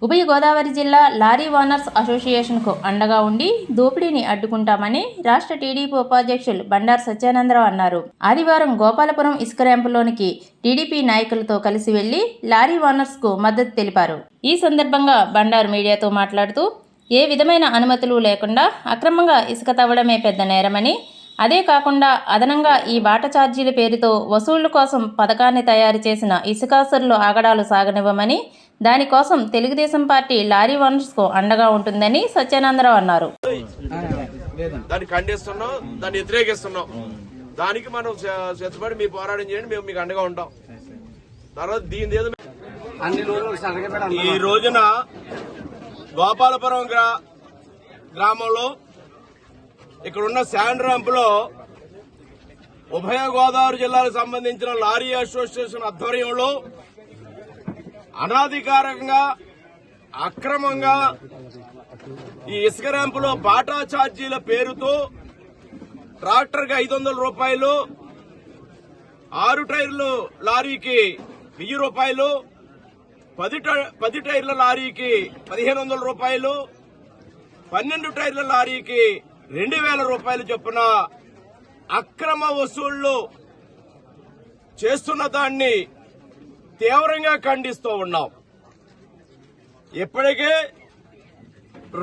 ఉభయ గోదావరి జిల్లా lorry owners అసోసియేషన్కు అండగా ఉండి దోపిడీని అడ్డుకుంటామని రాష్ట్ర టీడీపీ ఉపాధ్యక్షులు బండారు సత్యానందరావు అన్నారు. ఆదివారం గోపాలపురం ఇసుక ర్యాంపులోనికి టీడీపీ నాయకులతో కలిసి వెళ్లి లారీ ఓనర్స్కు మద్దతు తెలిపారు. ఈ సందర్భంగా బండారు మీడియాతో మాట్లాడుతూ ఏ విధమైన అనుమతులు లేకుండా అక్రమంగా ఇసుక తవ్వడమే పెద్ద నేరమని, అదే కాకుండా అదనంగా ఈ బాట ఛార్జీల పేరుతో వసూళ్ల కోసం పథకాన్ని తయారు చేసిన ఇసుకాసురులు ఆగడాలు సాగనివ్వమని, దానికోసం తెలుగుదేశం పార్టీ లారీ ఓనర్స్కు అండగా ఉంటుందని సత్యానందరావు అన్నారు. దాన్ని ఖండిస్తున్నాం, దాన్ని వ్యతిరేకిస్తున్నాం. దానికి మనం చేతబడి మీ పోరాటం చేయండి, మేము మీకు అండగా ఉంటాం. తర్వాత దీని ఈ రోజున గోపాలపురం గ్రామంలో ఇక్కడున్న శాండ్ ర్యాంపులో ఉభయ గోదావరి జిల్లాకు సంబంధించిన లారీ అసోసియేషన్ ఆధ్వర్యంలో అనాధికారంగా అక్రమంగా ఈ ఇసుక ర్యాంపులో బాటా ఛార్జీల పేరుతో ట్రాక్టర్కి 500 రూపాయలు, 6 టైర్లు లారీకి 1000 రూపాయలు, 10 టైర్ల లారీకి 1500 రూపాయలు, 12 టైర్ల లారీకి 2000 రూపాయలు చొప్పున అక్రమ వసూళ్లు చేస్తున్న దాన్ని తీవ్రంగా ఖండిస్తూ ఉన్నాం. ఇప్పటికే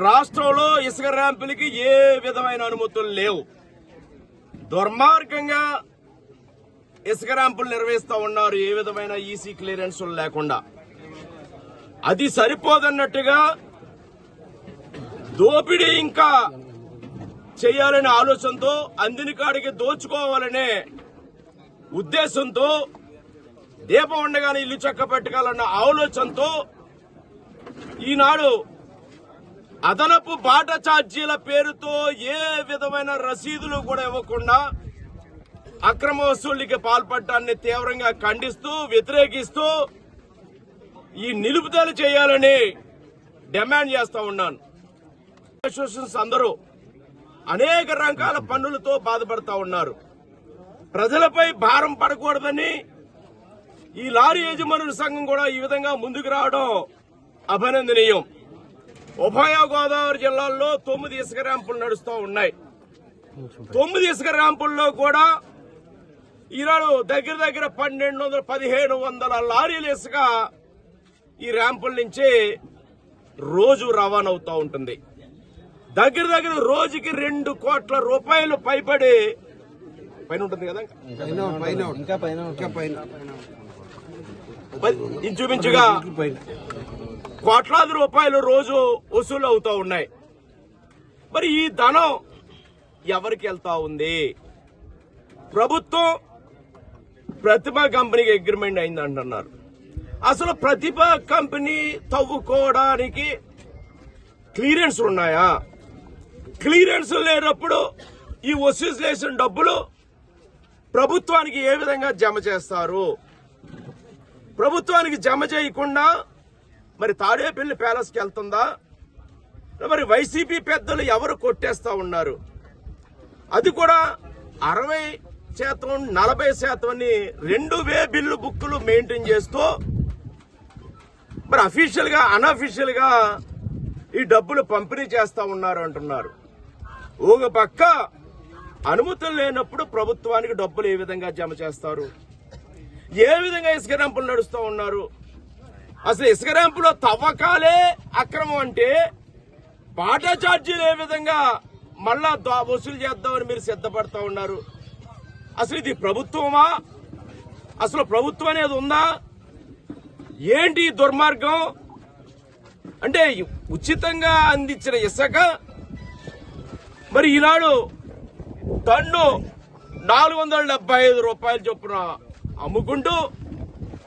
రాష్ట్రంలో ఇసుక ర్యాంపులకి ఏ విధమైన అనుమతులు లేవు. దుర్మార్గంగా ఇసుక ర్యాంపులు నిర్వహిస్తూ ఉన్నారు, ఏ విధమైన ఈసీ క్లియరెన్సులు లేకుండా. అది సరిపోదన్నట్టుగా దోపిడీ ఇంకా చేయాలనే ఆలోచనతో, అందిన కాడికి దోచుకోవాలనే ఉద్దేశంతో, దీపం ఉండగానే ఇల్లు చక్క పెట్టుకోవాలన్న ఆలోచనతో ఈనాడు అదనపు బాట ఛార్జీల పేరుతో ఏ విధమైన రసీదులు కూడా ఇవ్వకుండా అక్రమ వసూళ్లకి పాల్పడటాన్ని తీవ్రంగా ఖండిస్తూ, వ్యతిరేకిస్తూ ఈ నిలుపుదల చేయాలని డిమాండ్ చేస్తా ఉన్నాను. అసోసియేషన్స్ అందరూ అనేక రకాల పన్నులతో బాధపడతా ఉన్నారు. ప్రజలపై భారం పడకూడదని ఈ లారీ యజమానుల సంఘం కూడా ఈ విధంగా ముందుకు రావడం అభినందనీయం. ఉభయ గోదావరి జిల్లాల్లో 9 ఇసుక ర్యాంపులు నడుస్తూ ఉన్నాయి. 9 ఇసుక ర్యాంపుల్లో కూడా ఈనాడు దగ్గర 1500 లారీల ఇసుక ఈ ర్యాంపుల నుంచి రోజు రవాణా అవుతూ ఉంటుంది. దగ్గర రోజుకి 2 కోట్ల రూపాయలు పైబడి పైన ఉంటుంది కదా, ఇంచుమించుగా కోట్లాది రూపాయలు రోజు వసూలు అవుతూ ఉన్నాయి. మరి ఈ ధనం ఎవరికి వెళ్తా ఉంది? ప్రభుత్వం ప్రతిభ కంపెనీకి అగ్రిమెంట్ అయింది అంటున్నారు. అసలు ప్రతిభ కంపెనీ తవ్వుకోవడానికి క్లియరెన్స్ ఉన్నాయా? క్లియరెన్స్ లేనప్పుడు ఈ వసూలు చేసిన డబ్బులు ప్రభుత్వానికి ఏ విధంగా జమ చేస్తారు? ప్రభుత్వానికి జమ చేయకుండా మరి తాడేపల్లి ప్యాలెస్కి వెళ్తుందా? మరి వైసీపీ పెద్దలు ఎవరు కొట్టేస్తా ఉన్నారు? అది కూడా 60%, 40% అని 2 వే బిల్లు బుక్కులు మెయింటైన్ చేస్తూ మరి అఫీషియల్ గా, అన్అఫీషియల్ గా ఈ డబ్బులు పంపిణీ చేస్తా ఉన్నారు అంటున్నారు. ఒక పక్క అనుమతులు లేనప్పుడు ప్రభుత్వానికి డబ్బులు ఏ విధంగా జమ చేస్తారు? ఏ విధంగా ఇసుక ర్యాంపులు నడుస్తూ ఉన్నారు? అసలు ఇసుక ర్యాంపులో తవ్వకాలే అక్రమం అంటే బాటా ఛార్జీలు ఏ విధంగా మళ్ళా వసూలు చేద్దామని మీరు సిద్ధపడతా ఉన్నారు? అసలు ఇది ప్రభుత్వమా? అసలు ప్రభుత్వం అనేది ఉందా? ఏంటి దుర్మార్గం? అంటే ఉచితంగా అందించిన ఇసుక మరి ఈనాడు టన్ను 475 రూపాయలు చొప్పున అమ్ముకుంటూ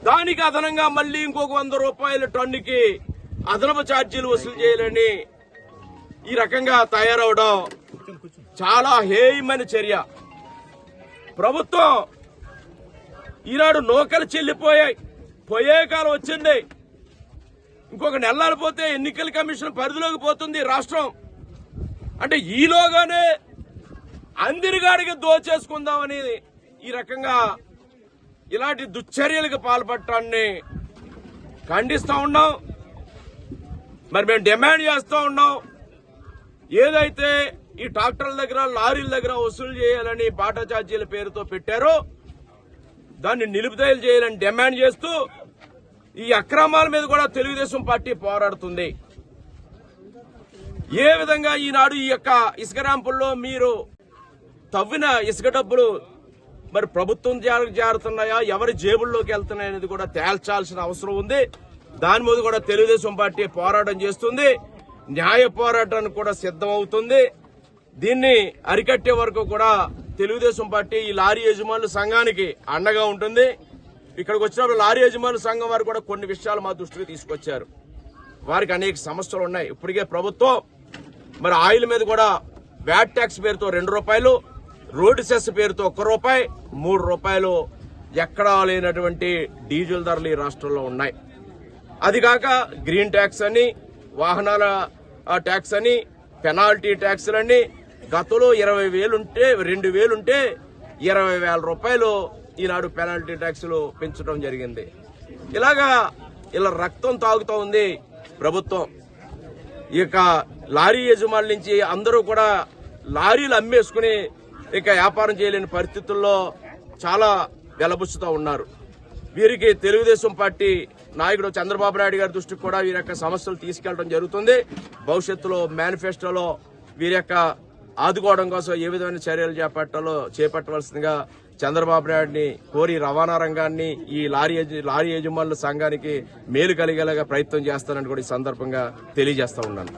దానికి అదనంగా మళ్లీ ఇంకొక 100 రూపాయల టన్నుకి అదనపు ఛార్జీలు వసూలు చేయాలని ఈ రకంగా తయారవడం చాలా హేయమైన చర్య. ప్రభుత్వం ఈనాడు నూకలు చెల్లిపోయాయి, పోయే కాలం వచ్చింది. ఇంకొక నెలలు పోతే ఎన్నికల కమిషన్ పరిధిలోకి పోతుంది రాష్ట్రం. అంటే ఈలోగానే అందిరిగాడికి దోచేసుకుందామని ఈ రకంగా ఇలాంటి దుశ్చర్యలకు పాల్పడటాన్ని ఖండిస్తా ఉన్నాం. మరి మేము డిమాండ్ చేస్తూ ఉన్నాం, ఏదైతే ఈ ట్రాక్టర్ల దగ్గర లారీల దగ్గర వసూలు చేయాలని బాటా ఛార్జీల పేరుతో పెట్టారో దాన్ని నిలుపుదల చేయాలని డిమాండ్ చేస్తూ ఈ అక్రమాల మీద కూడా తెలుగుదేశం పార్టీ పోరాడుతుంది. ఏ విధంగా ఈనాడు ఈ యొక్క ఇసుక ర్యాంపుల్లో మీరు తవ్విన ఇసుక డబ్బులు మరి ప్రభుత్వం జారుతున్నాయా, ఎవరి జేబుల్లోకి వెళ్తున్నాయి అనేది కూడా తేల్చాల్సిన అవసరం ఉంది. దాని మీద కూడా తెలుగుదేశం పార్టీ పోరాటం చేస్తుంది, న్యాయ పోరాటానికి కూడా సిద్ధమవుతుంది. దీన్ని అరికట్టే వరకు కూడా తెలుగుదేశం పార్టీ ఈ లారీ యజమానుల సంఘానికి అండగా ఉంటుంది. ఇక్కడికి వచ్చినప్పుడు లారీ యజమానుల సంఘం వారు కూడా కొన్ని విషయాలు మా దృష్టికి తీసుకొచ్చారు. వారికి అనేక సమస్యలు ఉన్నాయి. ఇప్పటికే ప్రభుత్వం మరి ఆయిల్ మీద కూడా వ్యాట్ ట్యాక్స్ పేరుతో ₹2, రోడ్డు సెస్ పేరుతో ₹1, ₹3 ఎక్కడా లేనటువంటి డీజిల్ ధరలు ఈ రాష్ట్రంలో ఉన్నాయి. అది కాక గ్రీన్ ట్యాక్స్ అని, వాహనాల ట్యాక్స్ అని, పెనాల్టీ ట్యాక్సులన్నీ గతంలో 20,000 ఉంటే 2,000 ఉంటే ₹20,000 ఈనాడు పెనాల్టీ ట్యాక్సులు పెంచడం జరిగింది. ఇలా రక్తం తాగుతూ ఉంది ప్రభుత్వం. ఇక లారీ యజమానుల నుంచి అందరూ కూడా లారీలు అమ్మేసుకుని ఇక వ్యాపారం చేయలేని పరిస్థితుల్లో చాలా వెలబుచ్చుతూ ఉన్నారు. వీరికి తెలుగుదేశం పార్టీ నాయకుడు చంద్రబాబు నాయుడు గారి దృష్టికి కూడా వీరి యొక్క సమస్యలు తీసుకెళ్లడం జరుగుతుంది. భవిష్యత్తులో మేనిఫెస్టోలో వీరి యొక్క ఆదుకోవడం కోసం ఏ విధమైన చర్యలు చేపట్టవలసిందిగా చంద్రబాబు నాయుడిని కోరి రవాణా రంగాన్ని ఈ లారీ యజమానుల సంఘానికి మేలు కలిగేలాగా ప్రయత్నం చేస్తానని కూడా ఈ సందర్భంగా తెలియజేస్తా ఉన్నాను.